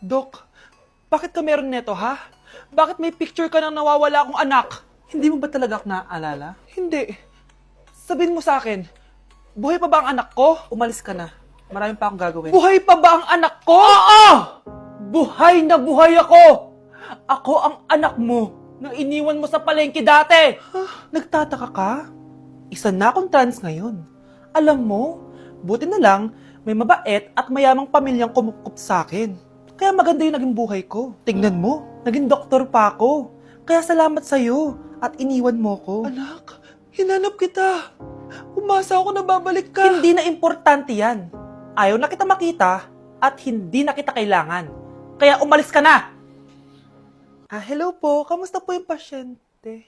Dok, bakit ka meron neto, ha? Bakit may picture ka ng nawawala akong anak? Hindi mo ba talaga ako naaalala? Hindi. Sabihin mo sa akin, buhay pa ba ang anak ko? Umalis ka na. Marami pa akong gagawin. Buhay pa ba ang anak ko? Oo! Buhay na buhay ako! Ako ang anak mo na iniwan mo sa palengke dati! Nagtataka ka? Isa na akong trans ngayon. Alam mo, buti na lang, may mabait at mayamang pamilyang kumukup sa akin. Kaya maganda yung naging buhay ko. Tingnan mo, naging doktor pa ako. Kaya salamat sa'yo at iniwan mo ko. Anak, hinanap kita. Umasa ako na babalik ka. Hindi na importante yan. Ayaw na kita makita at hindi na kita kailangan. Kaya umalis ka na! Hello po. Kamusta po yung pasyente?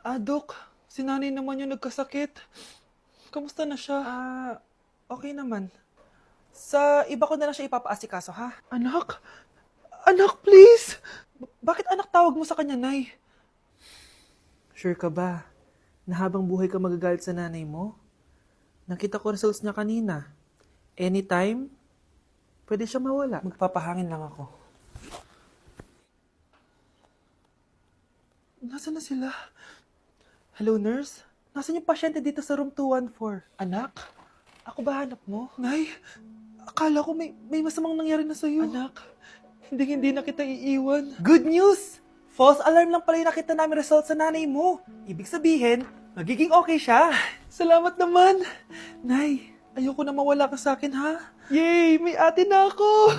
Dok, si nanay naman yung nagkasakit. Kamusta na siya? Okay naman. Sa iba ko na lang siya ipapaasikaso, ha? Anak? Anak, please! Bakit anak tawag mo sa kanya, Nay? Sure ka ba na habang buhay ka magagalit sa nanay mo? Nakita ko results niya kanina. Anytime, pwede siya mawala. Magpapahangin lang ako. Nasaan na sila? Hello, nurse? Nasaan yung pasyente dito sa room 214? Anak? Ako ba hanap mo? Nay, akala ko may masamang nangyari na sa'yo. Anak, hindi na kita iiwan. Good news! False alarm lang pala yung nakita namin result sa nanay mo. Ibig sabihin, magiging okay siya. Salamat naman. Nay, ayoko na mawala ka sa akin, ha? Yay! May ate na ako!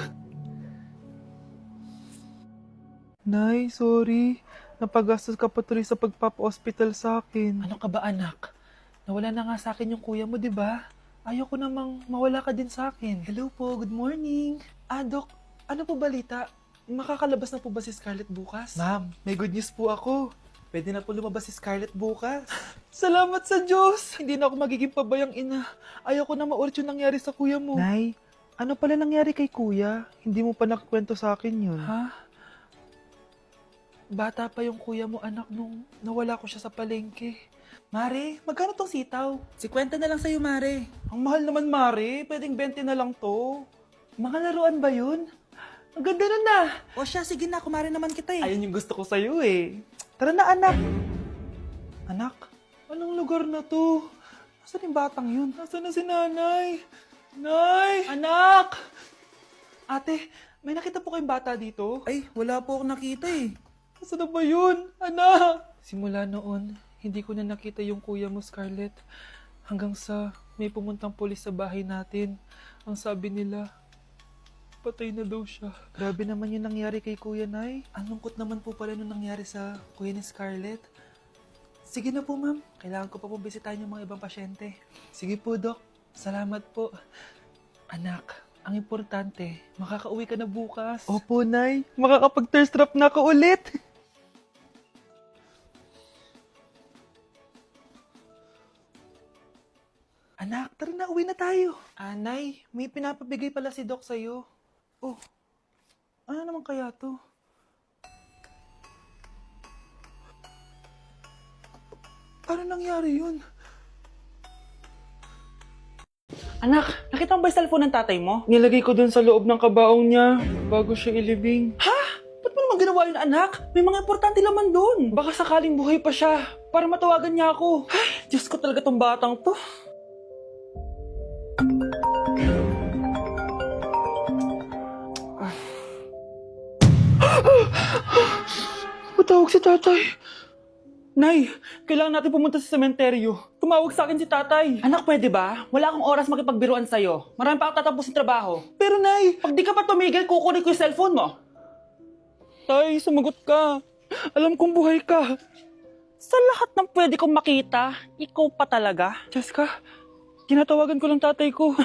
Nay, sorry. Napagastos ka pa tuloy sa pagpapa-hospital sa akin. Ano ka ba, anak? Nawala na nga sa akin yung kuya mo, di ba? Ayoko namang mawala ka din sa akin. Hello po, good morning. Dok, ano po balita? Makakalabas na po ba si Scarlett bukas? Ma'am, may good news po ako. Pwede na po lumabas si Scarlett bukas. Salamat sa Diyos! Hindi na ako magiging pabayang ina. Ayoko na maulit yung nangyari sa kuya mo. Nay, ano pala nangyari kay kuya? Hindi mo pa nakakwento sa akin yun. Ha? Bata pa yung kuya mo, anak, nung nawala ko siya sa palengke. Mare, magkano tong sitaw? 50 na lang sa'yo, Mare. Ang mahal naman, Mare. Pwedeng 20 na lang to. Mga laruan ba yun? Ang ganda nun na. O siya, sige na. Kumare naman kita eh. Ayun yung gusto ko sa'yo eh. Tara na, anak. Anak, anong lugar na to? Nasaan yung batang yun? Nasaan na si nanay? Nay! Anak! Ate, may nakita po kayong bata dito? Ay, wala po akong nakita eh. Nasaan na ba yun? Anak! Simula noon, hindi ko na nakita yung kuya mo, Scarlett. Hanggang sa may pumuntang pulis sa bahay natin. Ang sabi nila, patay na daw siya. Grabe naman yung nangyari kay Kuya Nay. Ang lungkot naman po pala nung nangyari sa kuya ni Scarlett. Sige na po, ma'am. Kailangan ko pa pong bisitahin yung mga ibang pasyente. Sige po, Dok. Salamat po. Anak, ang importante, makakauwi ka na bukas. Opo, Nay. Makakapag-thirst trap na ako ulit. Anak, tara na, uwi na tayo. Nay, may pinapabigay pala si Doc sa'yo. Oh, ano naman kaya to? Paano nangyari yun? Anak, nakita mo ba yung cellphone ng tatay mo? Nilagay ko dun sa loob ng kabaong niya bago siya ilibing. Ha? Ba't mo naman ginawa yun, anak? May mga importante laman dun. Baka sakaling buhay pa siya para matawagan niya ako. Ay, Diyos ko talaga tong batang to. Patawag si tatay. Nay, kailangan natin pumunta sa sementeryo. Tumawag sa akin si tatay. Anak, pwede ba? Wala akong oras makipagbiruan sa'yo. Marami pa ako tatapusin trabaho. Pero Nay, pag di ka pa tumigil, kukunin ko yung cellphone mo. Tay, sumagot ka. Alam kong buhay ka. Sa lahat ng pwede kong makita, ikaw pa talaga. Jessica, tinatawagan ko lang tatay ko.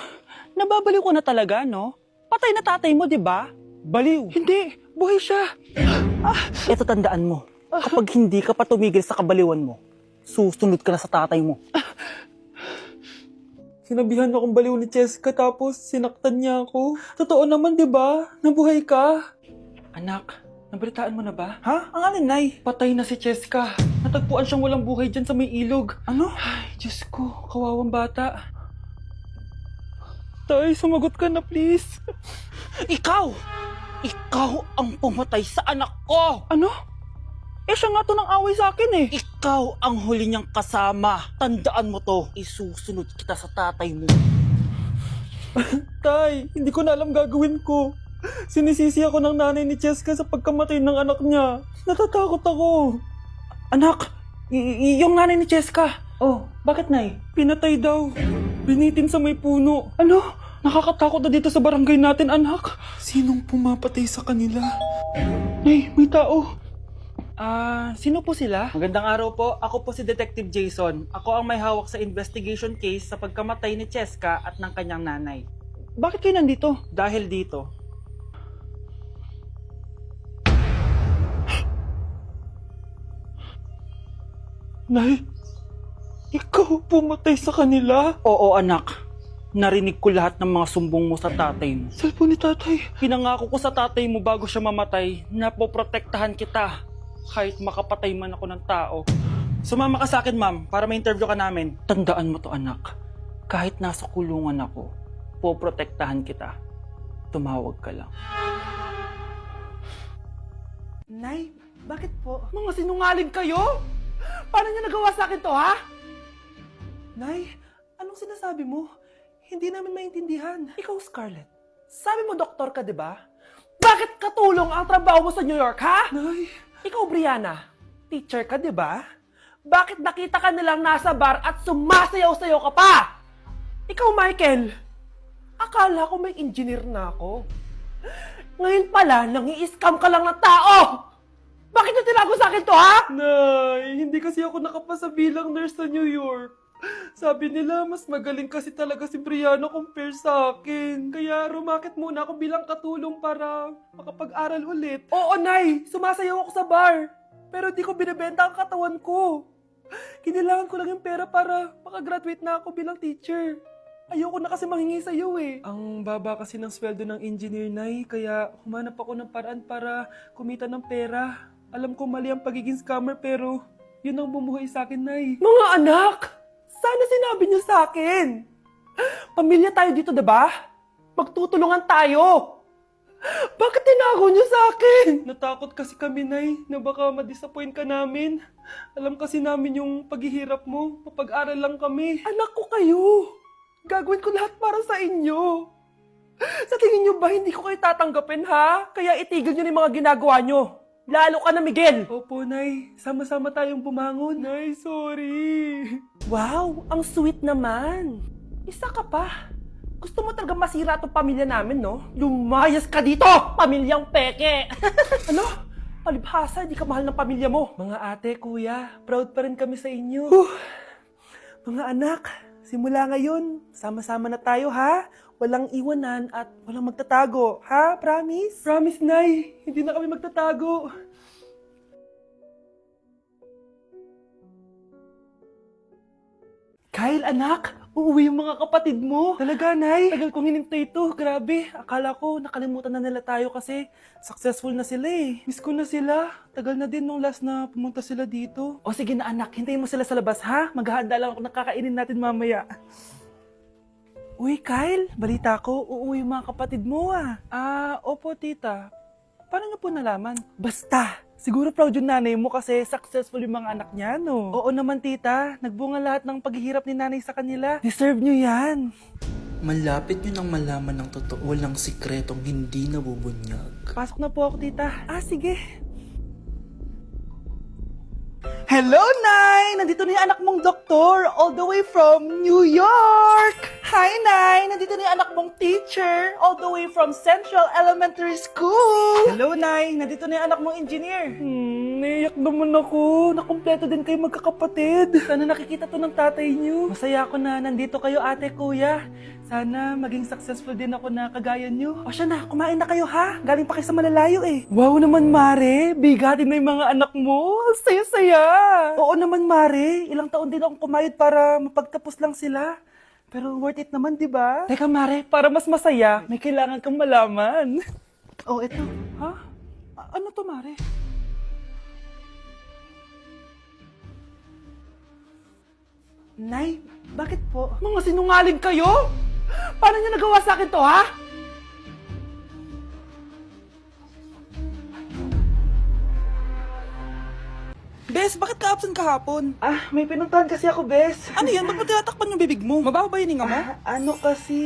Nababaliw ko na talaga, no? Patay na tatay mo, di ba? Baliw. Hindi, buhay siya. Ito tandaan mo. Kapag hindi ka pa tumigil sa kabaliwan mo, susunod ka na sa tatay mo. Sinabihan akong baliw ni Jessica tapos sinaktan niya ako. Totoo naman, di ba? Nabuhay ka. Anak, nabalitaan mo na ba? Ha? Ang alin, Nay? Patay na si Jessica. Natagpuan siyang walang buhay dyan sa may ilog. Ano? Ay, Diyos ko, kawawang bata. Tay, sumagot ka na, please. Ikaw! Ikaw ang pumatay sa anak ko! Ano? Eh, siya nga to ng away sa akin eh. Ikaw ang huli niyang kasama. Tandaan mo to. Isusunod kita sa tatay mo. Tay, hindi ko na alam gagawin ko. Sinisisi ako ng nanay ni Cheska sa pagkamatay ng anak niya. Natatakot ako. Anak, yung nanay ni Cheska. Oh, bakit nay? Pinatay daw. Binitin sa may puno. Ano? Nakakatakot na dito sa barangay natin, anak. Sinong pumapatay sa kanila? Nay, may tao. Sino po sila? Magandang araw po. Ako po si Detective Jason. Ako ang may hawak sa investigation case sa pagkamatay ni Cheska at ng kanyang nanay. Bakit kayo nandito? Dahil dito. Nay, ikaw pumatay sa kanila? Oo, anak. Narinig ko lahat ng mga sumbong mo sa tatay mo. Cellphone ni tatay. Pinangako ko sa tatay mo bago siya mamatay na poprotektahan kita kahit makapatay man ako ng tao. Sumama ka sa akin, ma'am, para ma-interview ka namin. Tandaan mo to, anak. Kahit nasa kulungan ako, poprotektahan kita. Tumawag ka lang. Nay, bakit po? Mga sinungaling kayo? Paano niyo nagawa sa akin to, ha? Nay, anong sinasabi mo? Hindi namin maintindihan. Ikaw, Scarlett. Sabi mo doktor ka, di ba? Bakit katulong ang trabaho mo sa New York, ha? Nay. Ikaw, Brianna. Teacher ka, di ba? Bakit nakita ka nilang nasa bar at sumasayaw-sayaw ka pa? Ikaw, Michael. Akala ko may engineer na ako. Ngayon pala, nangi-scam ka lang ng tao! Bakit niyo tinago sa akin to, ha? Nay, hindi kasi ako nakapasa bilang nurse sa New York. Sabi nila, mas magaling kasi talaga si Brianna compare sa akin. Kaya rumakit muna ako bilang katulong para makapag-aral ulit. Oo, Nay! Sumasayaw ako sa bar. Pero di ko binibenta ang katawan ko. Kinilangan ko lang yung pera para makagraduate na ako bilang teacher. Ayoko na kasi manghingi sa'yo eh. Ang baba kasi ng sweldo ng engineer, Nay. Kaya humanap ako ng paraan para kumita ng pera. Alam ko mali ang pagiging scammer pero yun ang bumuhay sa akin, Nay. Mga anak! Sana sinabi niyo sa akin. Pamilya tayo dito, diba? Magtutulungan tayo. Bakit tinago niyo sa akin? Natakot kasi kami, Nay, na baka ma-disappoint ka namin. Alam kasi namin yung paghihirap mo. Mapag-aral lang kami. Anak ko kayo. Gagawin ko lahat para sa inyo. Sa tingin niyo ba hindi ko kayo tatanggapin, ha? Kaya itigil niyo yung mga ginagawa niyo. Lalo ka na, Miguel! Opo, Nay. Sama-sama tayong bumangon. Nay, sorry. Wow, ang sweet naman. Isa ka pa. Gusto mo talaga masira itong pamilya namin, no? Lumayas ka dito, pamilyang peke! Ano? Palibhasa, di ka mahal ng pamilya mo. Mga ate, kuya, proud pa rin kami sa inyo. Mga anak, simula ngayon, sama-sama na tayo, ha? Walang iwanan at walang magtatago. Ha? Promise? Promise, Nay. Hindi na kami magtatago. Kyle, anak. Uuwi yung mga kapatid mo. Talaga, Nay. Tagal kong hinintay ito. Grabe. Akala ko nakalimutan na nila tayo kasi successful na sila eh. Miss ko na sila. Tagal na din nung last na pumunta sila dito. O sige na, anak. Hintayin mo sila sa labas, ha? Maghahanda lang ako ng kakainin natin mamaya. Uy, Kyle, balita ko, uuwi yung mga kapatid mo ah. Opo, tita. Paano niyo po nalaman? Basta, siguro proud yung nanay mo kasi successful yung mga anak niya, no? Oo naman, tita. Nagbunga lahat ng paghihirap ni nanay sa kanila. Deserve niyo yan. Malapit nyo nang malaman ng totoo, walang sikretong hindi nabubunyag. Pasok na po ako, tita. Sige. Hello, Nay! Nandito na yung anak mong doktor all the way from New York! Hi, Nay! Nandito na yung anak mong teacher all the way from Central Elementary School! Hello, Nay! Nandito na yung anak mong engineer! Naiyak naman ako. Nakumpleto din kayo magkakapatid. Sana nakikita to ng tatay niyo. Masaya ako na nandito kayo, ate, kuya. Sana maging successful din ako na kagaya niyo. O siya na, kumain na kayo ha. Galing pa kayo sa malalayo eh. Wow naman, Mare. Bigatin na yung mga anak mo. Saya-saya. Oo naman, Mare. Ilang taon din akong kumayod para mapagtapos lang sila. Pero worth it naman, di ba? Teka, Mare, para mas masaya, may kailangan kang malaman. Oh, eto. Ha? Ano to, Mare? Nay, bakit po? Mga sinungaling kayo? Paano niyo nagawa sa akin to, ha? Bes, bakit ka absent kahapon? May pinuntahan kasi ako, Bes. Ano yan? Ba't mo tinatakpan yung bibig mo? Mabaho ba yung hinga mo? Ano kasi?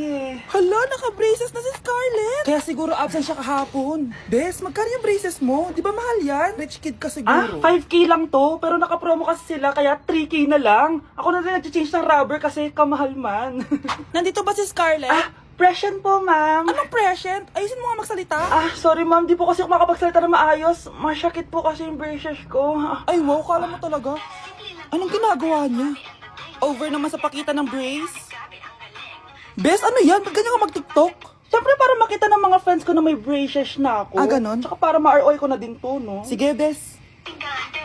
Hala, naka-braces na si Scarlett! Kaya siguro absent siya kahapon. Bes, magkano yung braces mo? Di ba mahal yan? Rich kid ka siguro. 5K lang to, pero naka-promo kasi sila, kaya 3K na lang. Ako na rin nag-change ng rubber kasi kamahal man. Nandito ba si Scarlett? Present po, ma'am. Anong present? Ayusin mo nga magsalita. Sorry ma'am, di po kasi ako makapagsalita na maayos. Masyakit po kasi yung braces ko. Ay wow, kala mo talaga. Anong ginagawa niya? Over naman sa pakita ng brace? Bes, ano yan? Ba't ganyan ka mag-tiktok? Siyempre para makita ng mga friends ko na may braces na ako. Ganon? Tsaka para ma-ROI ko na din to, no? Sige, Bes. Tingkad